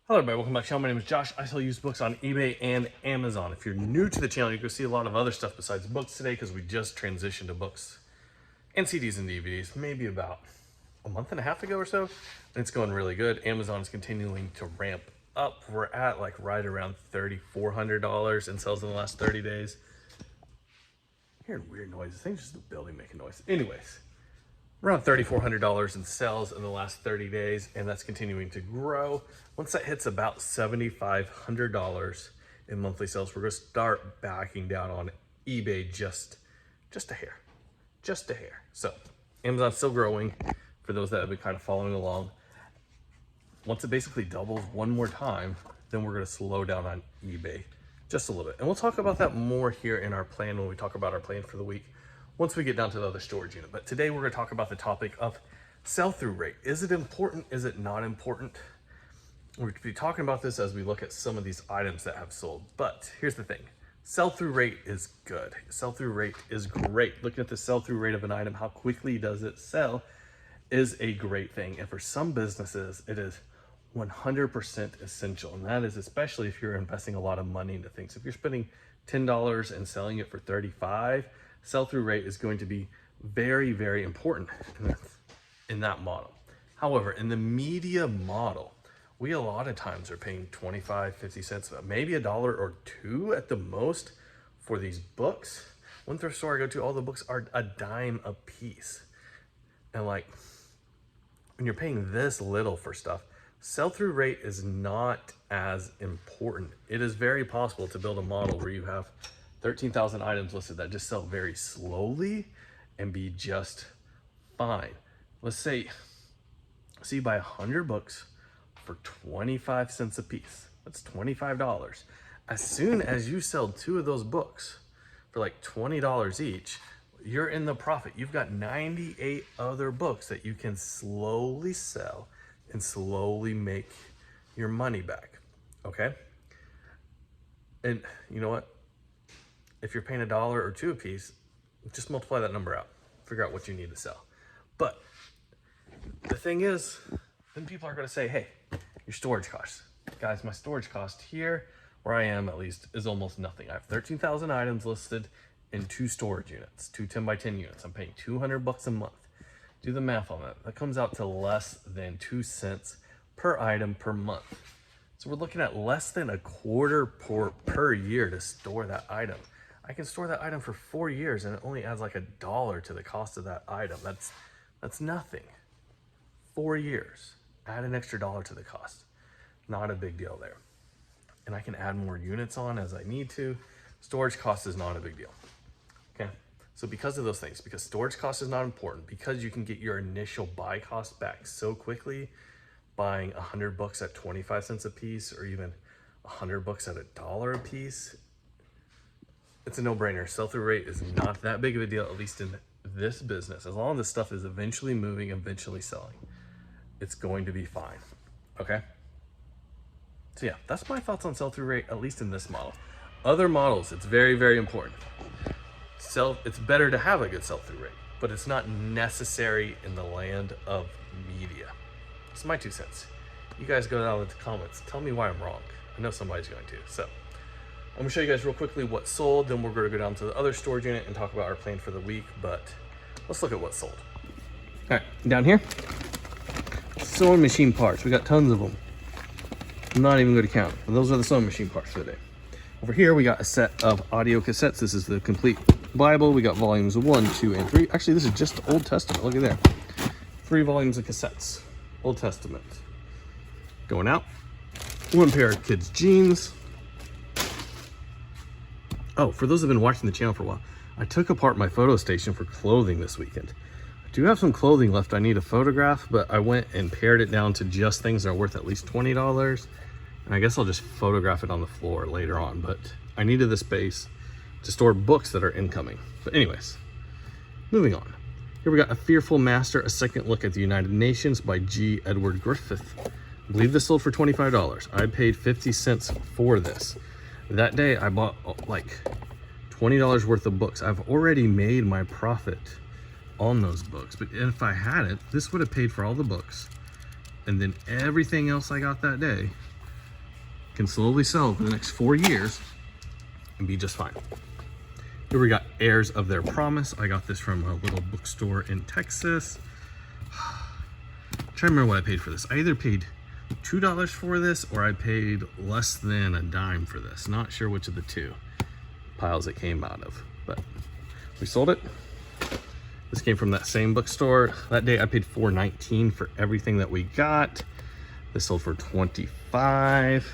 Hello everybody, welcome back to the channel. My name is Josh. I sell used books on eBay and Amazon. If you're new to the channel, you're going to see a lot of other stuff besides books today because we just transitioned to books and CDs and DVDs maybe about a month and a half ago or so. And it's going really good. Amazon is continuing to ramp up. We're at like right around $3,400 in sales in the last 30 days. I'm hearing weird noises. I think it's just the building making noise. Anyways, around $3,400 in sales in the last 30 days, and that's continuing to grow. Once that hits about $7,500 in monthly sales, we're gonna start backing down on eBay just a hair, just a hair. So Amazon's still growing for those that have been kind of following along. Once it basically doubles one more time, then we're gonna slow down on eBay just a little bit. And we'll talk about that more here in our plan when we talk about our plan for the week, once we get down to the other storage unit. But today we're going to talk about the topic of sell-through rate. Is it important? Is it not important? We're going to be talking about this as we look at some of these items that have sold. But here's the thing. Sell-through rate is good. Sell-through rate is great. Looking at the sell-through rate of an item, how quickly does it sell, is a great thing. And for some businesses, it is 100% essential. And that is especially if you're investing a lot of money into things. If you're spending $10 and selling it for $35, sell-through rate is going to be very, very important in that model. However, in the media model, we a lot of times are paying 25, 50 cents, maybe $1 or $2 at the most for these books. One thrift store I go to, all the books are a dime a piece. And like, when you're paying this little for stuff, sell-through rate is not as important. It is very possible to build a model where you have 13,000 items listed that just sell very slowly and be just fine. Let's say you buy 100 books for 25 cents a piece. That's $25. As soon as you sell 2 of those books for like $20 each, you're in the profit. You've got 98 other books that you can slowly sell and slowly make your money back, okay? And you know what? If you're paying $1 or $2 a piece, just multiply that number out. Figure out what you need to sell. But the thing is, then people are going to say, hey, your storage costs. Guys, my storage cost here, where I am at least, is almost nothing. I have 13,000 items listed in 2 storage units, 2 10 by 10 units. I'm paying $200 a month. Do the math on that. That comes out to less than 2 cents per item per month. So we're looking at less than a quarter per year to store that item. I can store that item for 4 years and it only adds like $1 to the cost of that item. That's nothing. 4 years, add an extra $1 to the cost. Not a big deal there. And I can add more units on as I need to. Storage cost is not a big deal. Okay, so because of those things, because storage cost is not important, because you can get your initial buy cost back so quickly, buying 100 books at 25 cents a piece or even 100 books at $1 a piece, it's a no-brainer. Sell-through rate is not that big of a deal, at least in this business. As long as this stuff is eventually moving, eventually selling, it's going to be fine, okay? So yeah, that's my thoughts on sell-through rate, at least in this model. Other models, it's very, very important. It's better to have a good sell-through rate, but it's not necessary in the land of media. It's my 2 cents. You guys go down in the comments, tell me why I'm wrong. I know somebody's going to, so. I'm gonna show you guys real quickly what sold, then we're gonna go down to the other storage unit and talk about our plan for the week, but let's look at what sold. All right, down here, sewing machine parts. We got tons of them. I'm not even gonna count, but those are the sewing machine parts for the day. Over here, we got a set of audio cassettes. This is the complete Bible. We got volumes 1, 2, and 3. Actually, this is just Old Testament, look at there. 3 volumes of cassettes, Old Testament. Going out, 1 pair of kids' jeans. Oh, for those who have been watching the channel for a while, I took apart my photo station for clothing this weekend. I do have some clothing left I need to photograph, but I went and pared it down to just things that are worth at least $20. And I guess I'll just photograph it on the floor later on, but I needed the space to store books that are incoming. But anyways, moving on. Here we got A Fearful Master, A Second Look at the United Nations by G. Edward Griffith. I believe this sold for $25. I paid 50 cents for this. That day I bought like $20 worth of books. I've already made my profit on those books, but if I had it, this would have paid for all the books and then everything else I got that day can slowly sell over the next 4 years and be just fine. Here we got Heirs of Their Promise. I got this from a little bookstore in Texas. I'm trying to remember what I paid for this. I either paid $2 for this or I paid less than a dime for this. Not sure which of the two piles it came out of, but we sold it. This came from that same bookstore. That day I paid $4.19 for everything that we got. This sold for $25.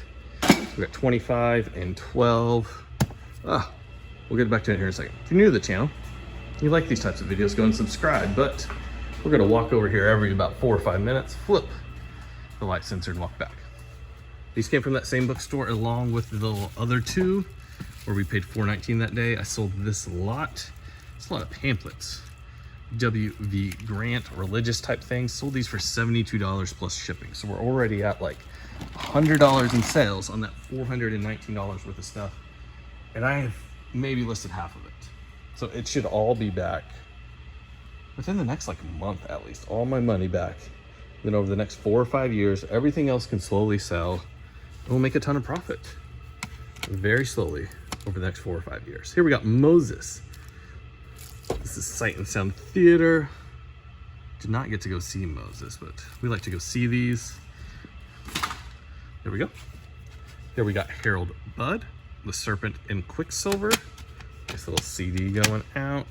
We got 25 and 12. We'll get back to it here in a second. If you're new to the channel, you like these types of videos, go and subscribe. But we're gonna walk over here every about 4 or 5 minutes, flip the light sensor and walk back. These came from that same bookstore along with the other two where we paid $4.19 that day. I sold this lot. It's a lot of pamphlets. W.V. Grant, religious type things. Sold these for $72 plus shipping. So we're already at like $100 in sales on that $419 worth of stuff. And I have maybe listed half of it. So it should all be back within the next like month at least. All my money back. Then over the next 4 or 5 years, everything else can slowly sell and we'll make a ton of profit. Very slowly over the next 4 or 5 years. Here we got Moses. This is Sight and Sound Theater. Did not get to go see Moses, but we like to go see these. There we go. Here we got Harold Budd, The Serpent in Quicksilver. Nice little CD going out.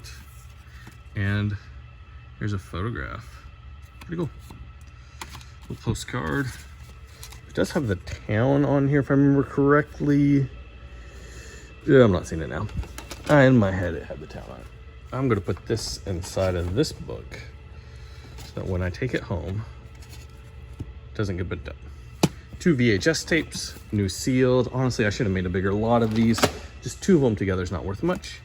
And here's a photograph. Pretty cool. Little postcard. It does have the town on here if I remember correctly. Yeah, I'm not seeing it now. In my head it had the town on it. I'm gonna put this inside of this book so that when I take it home, it doesn't get bent up. 2 VHS tapes, new sealed. Honestly, I should have made a bigger lot of these. Just 2 of them together is not worth much.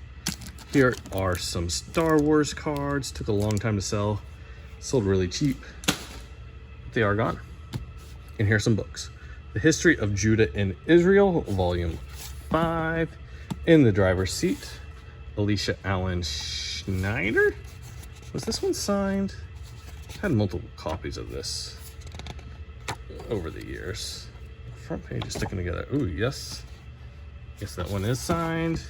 Here are some Star Wars cards. Took a long time to sell. Sold really cheap. They are gone. And here's some books. The History of Judah and Israel, Volume 5. In the driver's seat, Alicia Allen Schneider. Was this one signed? I've had multiple copies of this over the years. Front page is sticking together. Ooh, yes. Yes, that one is signed.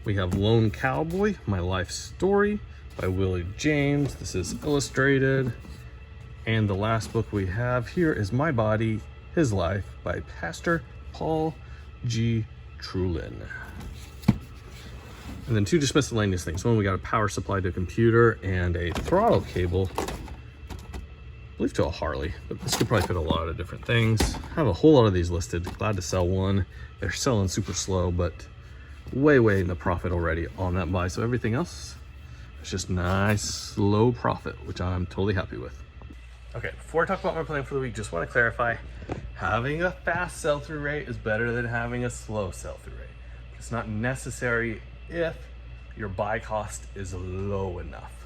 We have Lone Cowboy, My Life Story by Willie James. This is illustrated. And the last book we have here is My Body, His Life by Pastor Paul G. Trulin. And then 2 just miscellaneous things. One, we got a power supply to a computer and a throttle cable, I believe to a Harley, but this could probably fit a lot of different things. I have a whole lot of these listed. Glad to sell one. They're selling super slow, but way in the profit already on that buy. So everything else is just nice, slow profit, which I'm totally happy with. Okay, before I talk about my plan for the week, just want to clarify, having a fast sell-through rate is better than having a slow sell-through rate. It's not necessary if your buy cost is low enough,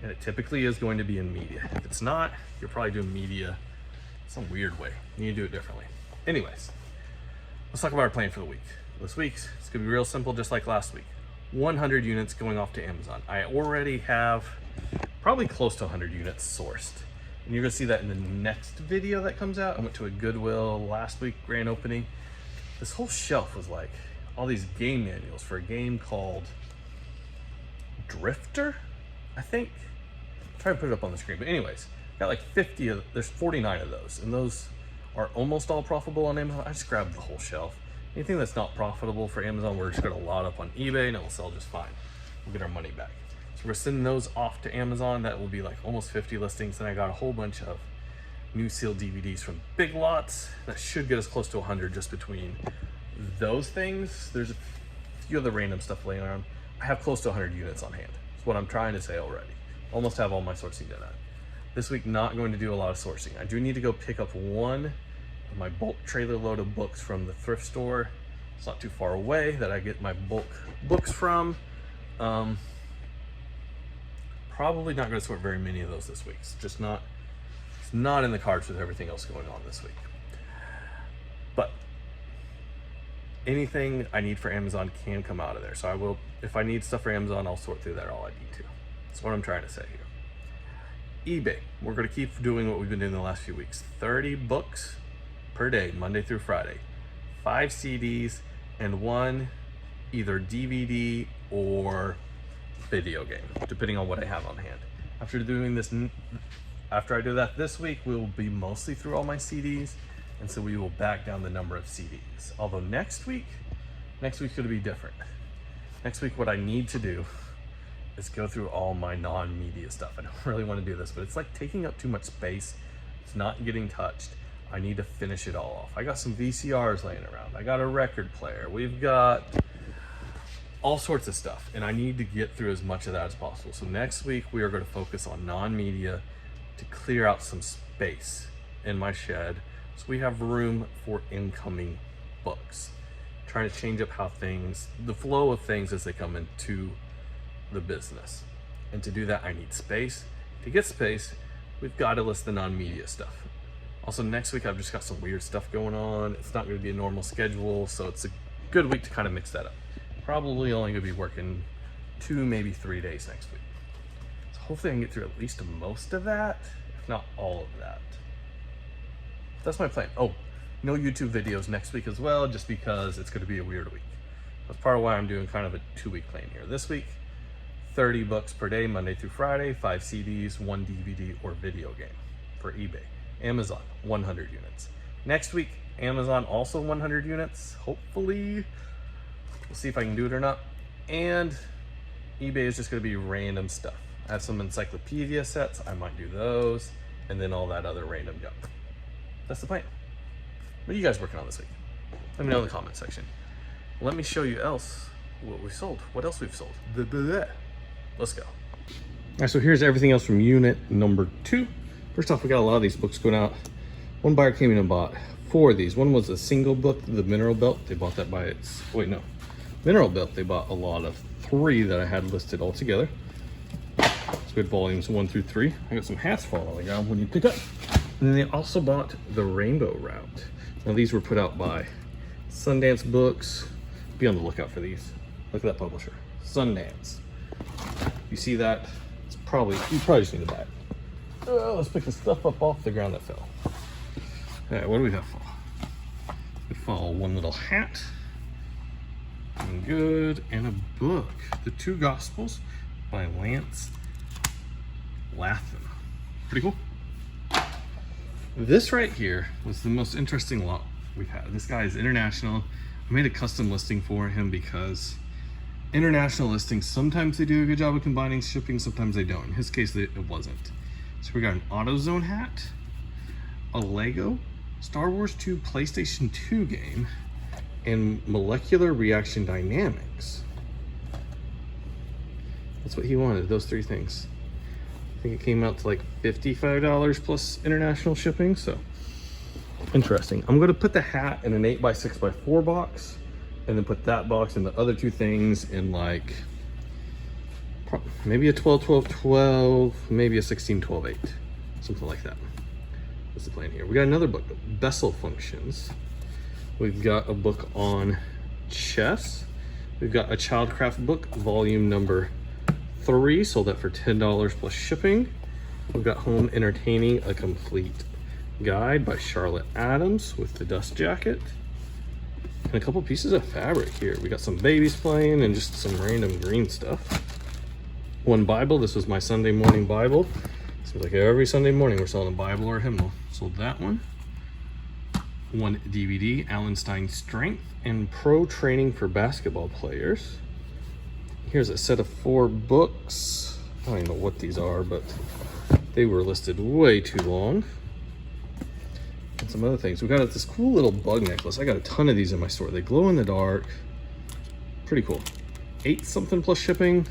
and it typically is going to be in media. If it's not, you're probably doing media some weird way. You need to do it differently. Anyways, let's talk about our plan for the week. This week's it's gonna be real simple, just like last week. 100 units going off to Amazon. I already have probably close to 100 units sourced, and you're gonna see that in the next video that comes out. I went to a Goodwill last week, grand opening. This whole shelf was like all these game manuals for a game called Drifter, I think. I'll try to put it up on the screen, but anyways, got like 50 of, there's 49 of those, and those are almost all profitable on Amazon. I just grabbed the whole shelf. Anything that's not profitable for Amazon, we're just gonna lot up on eBay and it will sell just fine. We'll get our money back. So we're sending those off to Amazon. That will be like almost 50 listings. And I got a whole bunch of new sealed DVDs from Big Lots. That should get us close to 100 just between those things. There's a few other random stuff laying around. I have close to 100 units on hand. That's what I'm trying to say already. Almost have all my sourcing done. This week, not going to do a lot of sourcing. I do need to go pick up one of my bulk trailer load of books from the thrift store. It's not too far away that I get my bulk books from. Probably not going to sort very many of those this week. It's just not, it's not in the cards with everything else going on this week. But anything I need for Amazon can come out of there. So I will, if I need stuff for Amazon, I'll sort through that all I need to. That's what I'm trying to say here. eBay, we're going to keep doing what we've been doing the last few weeks. 30 books per day, Monday through Friday. 5 CDs and 1 either DVD or video game, depending on what I have on hand. After I do that this week, we will be mostly through all my CDs, and so we will back down the number of CDs. Although next week's gonna be different. Next week, what I need to do is go through all my non-media stuff. I don't really want to do this, but it's like taking up too much space. It's not getting touched. I need to finish it all off. I got some VCRs laying around. I got a record player. We've got all sorts of stuff, and I need to get through as much of that as possible. So next week, we are going to focus on non-media to clear out some space in my shed so we have room for incoming books. Trying to change up how the flow of things as they come into the business. And to do that, I need space. To get space, we've got to list the non-media stuff. Also, next week, I've just got some weird stuff going on. It's not going to be a normal schedule, so it's a good week to kind of mix that up. Probably only going to be working 2, maybe 3 days next week. So hopefully I can get through at least most of that, if not all of that. That's my plan. Oh, no YouTube videos next week as well, just because it's going to be a weird week. That's part of why I'm doing kind of a 2-week plan here. This week, 30 books per day, Monday through Friday, 5 CDs, 1 DVD or video game for eBay. Amazon, 100 units. Next week, Amazon also 100 units, hopefully. We'll see if I can do it or not. And eBay is just going to be random stuff. I have some encyclopedia sets. I might do those. And then all that other random junk. That's the plan. What are you guys working on this week? Let me know in the comment section. Let me show you what we sold. What else we've sold. Let's go. All right, so here's everything else from unit number 2. First off, we got a lot of these books going out. One buyer came in and bought 4 of these. One was a single book, the Mineral Belt. They bought that by its, Mineral Belt, they bought a lot of 3 that I had listed all together. It's good volumes 1 through 3. I got some hats falling on the ground when you pick up. And then they also bought the Rainbow Route. Now these were put out by Sundance Books. Be on the lookout for these. Look at that publisher, Sundance. You see that? You probably just need to buy it. Let's pick the stuff up off the ground that fell. All right, what do we have fall? We fall one little hat. Good, and a book, The 2 Gospels by Lance Latham. Pretty cool. This right here was the most interesting lot we've had. This guy is international. I made a custom listing for him because international listings, sometimes they do a good job of combining shipping, sometimes they don't. In his case, it wasn't. So we got an AutoZone hat, a Lego Star Wars 2 PlayStation 2 game, and molecular reaction dynamics. That's what he wanted, those 3 things. I think it came out to like $55 plus international shipping, so interesting. I'm gonna put the hat in an 8x6x4 box, and then put that box and the other 2 things in like maybe a 12-12-12, maybe a 16-12-8, something like that. What's the plan here? We got another book, Bessel Functions. We've got a book on chess. We've got a Childcraft book, volume number 3, sold that for $10 plus shipping. We've got Home Entertaining, a complete guide by Charlotte Adams with the dust jacket. And a couple pieces of fabric here. We got some babies playing and just some random green stuff. One Bible, this was my Sunday morning Bible. Seems like every Sunday morning we're selling a Bible or a hymnal. Sold that one. One DVD, Alan Stein's Strength and Pro Training for Basketball Players. Here's a set of 4 books. I don't even know what these are, but they were listed way too long. And some other things. We got this cool little bug necklace. I got a ton of these in my store. They glow in the dark. Pretty cool. 8 something plus shipping.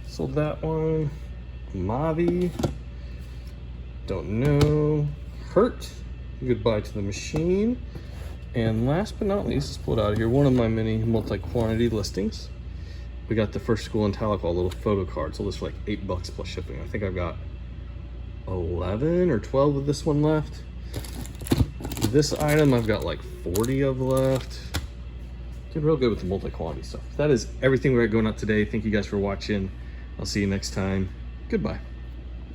Sold that one. Mavi. Don't know. Hurt. Goodbye to the Machine. And last but not least, let's pull it out of here. One of my many multi-quantity listings. We got the First School in Tahlequah, a little photo card. Sold this for like $8 plus shipping. I think I've got 11 or 12 of this one left. This item I've got like 40 of left. Did real good with the multi-quantity stuff. That is everything we got going on today. Thank you guys for watching. I'll see you next time. Goodbye.